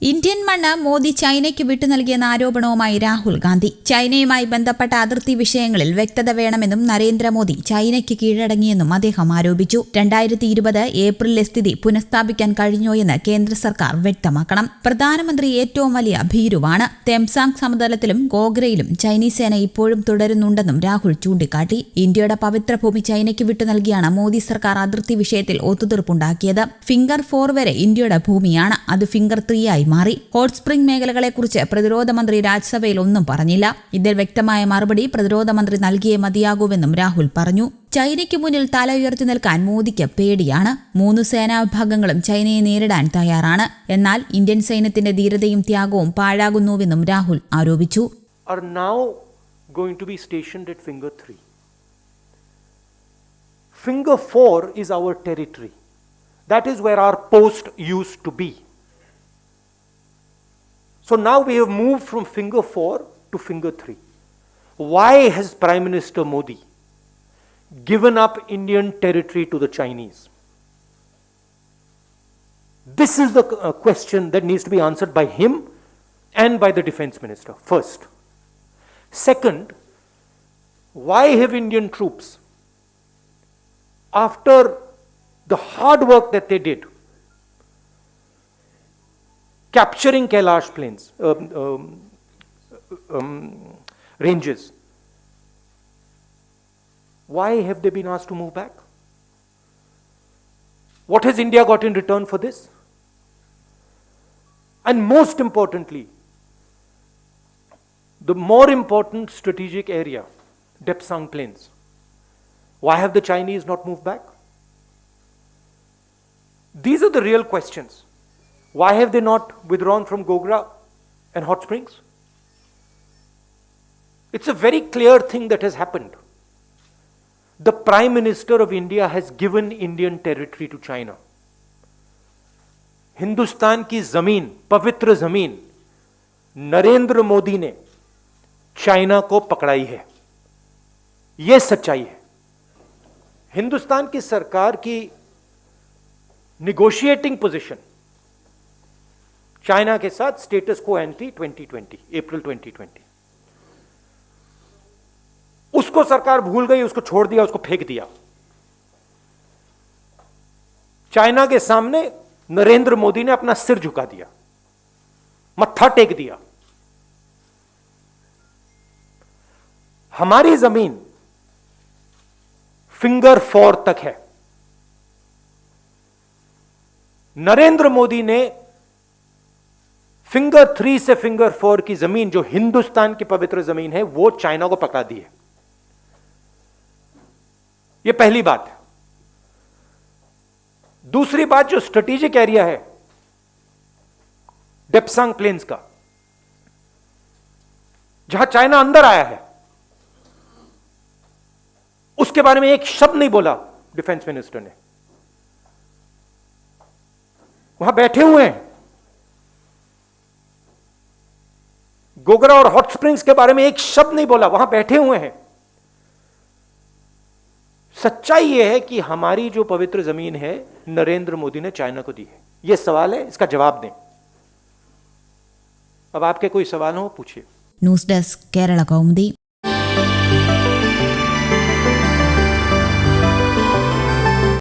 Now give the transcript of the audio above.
Indian മണ്ണ് മോദി ചൈനയ്ക്ക് വിട്ടു നൽകിയെന്ന ആരോപണവുമായി രാഹുൽ ഗാന്ധി. ചൈനയുമായി ബന്ധപ്പെട്ട അതിർത്തി വിഷയങ്ങളിൽ വ്യക്തത വേണമെന്നും നരേന്ദ്രമോദി ചൈനയ്ക്ക് കീഴടങ്ങിയെന്നും അദ്ദേഹം ആരോപിച്ചു. 2020 ഏപ്രിലിലെ സ്ഥിതി പുനഃസ്ഥാപിക്കാൻ കഴിഞ്ഞോയെന്ന് കേന്ദ്ര സർക്കാർ വ്യക്തമാക്കണം. പ്രധാനമന്ത്രി ഏറ്റവും വലിയ ഭീരുവാണ്. തെംസാങ് സമതലത്തിലും ഗോഗ്രയിലും ചൈനീസ് സേന ഇപ്പോഴും തുടരുന്നുണ്ടെന്നും രാഹുൽ ചൂണ്ടിക്കാട്ടി. ഇന്ത്യയുടെ പവിത്രഭൂമി ചൈനയ്ക്ക് വിട്ടു നൽകിയാണ് മോദി സർക്കാർ അതിർത്തി വിഷയത്തിൽ ഒത്തുതീർപ്പുണ്ടാക്കിയത്. ഫിംഗർ 4 വരെ ഇന്ത്യയുടെ ഭൂമിയാണ്. അത് ഫിംഗർ 3 ആയി മാറി. ഹോട്ട് സ്പ്രിംഗ് മേഖലകളെക്കുറിച്ച് പ്രതിരോധ മന്ത്രി രാജ്യസഭയിൽ ഒന്നും പറഞ്ഞില്ല. ഇതിൽ വ്യക്തമായ മറുപടി പ്രതിരോധ മന്ത്രി നൽകിയേ മതിയാകൂവെന്നും രാഹുൽ പറഞ്ഞു. ചൈനയ്ക്ക് മുന്നിൽ തല ഉയർത്തി നിൽക്കാൻ മോദിക്ക് പേടിയാണ്. 3 സേനാ വിഭാഗങ്ങളും ചൈനയെ നേരിടാൻ തയ്യാറാണ്. എന്നാൽ ഇന്ത്യൻ സൈന്യത്തിന്റെ ധീരതയും ത്യാഗവും പാഴാകുന്നുവെന്നും രാഹുൽ ആരോപിച്ചു. Finger 4 is our territory. That is where our post used to be. So now we have moved from Finger 4 to Finger 3. Why has Prime Minister Modi given up Indian territory to the Chinese? This is the question that needs to be answered by him and by the Defence Minister, first. Second, why have Indian troops, after the hard work that they did, capturing Kailash plains, ranges, why have they been asked to move back? What has India got in return for this? And most importantly, the more important strategic area, Depsang Plains, why have the Chinese not moved back? These are the real questions. Why have they not withdrawn from Gogra and Hot Springs? It's a very clear thing that has happened. The Prime Minister of India has given Indian territory to China. Hindustan की जमीन, पवित्र जमीन, नरेंद्र मोदी ने China को पकड़ाई है. यह सच्चाई है. हिंदुस्तान की सरकार की निगोशिएटिंग पोजीशन चाइना के साथ स्टेटस को एंटी 2020, अप्रैल 2020, उसको सरकार भूल गई, उसको छोड़ दिया, उसको फेंक दिया. चाइना के सामने नरेंद्र मोदी ने अपना सिर झुका दिया, मत्था टेक दिया. हमारी जमीन फिंगर 4 तक है. नरेंद्र मोदी ने फिंगर 3 से फिंगर 4 की जमीन, जो हिंदुस्तान की पवित्र जमीन है, वो चाइना को पकड़ा दी है. यह पहली बात है. दूसरी बात, जो स्ट्रेटेजिक एरिया है डेप्सांग प्लेन्स का, जहां चाइना अंदर आया है, उसके बारे में एक शब्द नहीं बोला डिफेंस मिनिस्टर ने. वहां बैठे हुए हैं. गोगरा और हॉट स्प्रिंग्स के बारे में एक शब्द नहीं बोला, वहां बैठे हुए हैं. सच्चाई यह है कि हमारी जो पवित्र जमीन है नरेंद्र मोदी ने चाइना को दी है. यह सवाल है, इसका जवाब दें. अब आपके कोई सवाल हो पूछिए. News desk Kerala Kaumudi.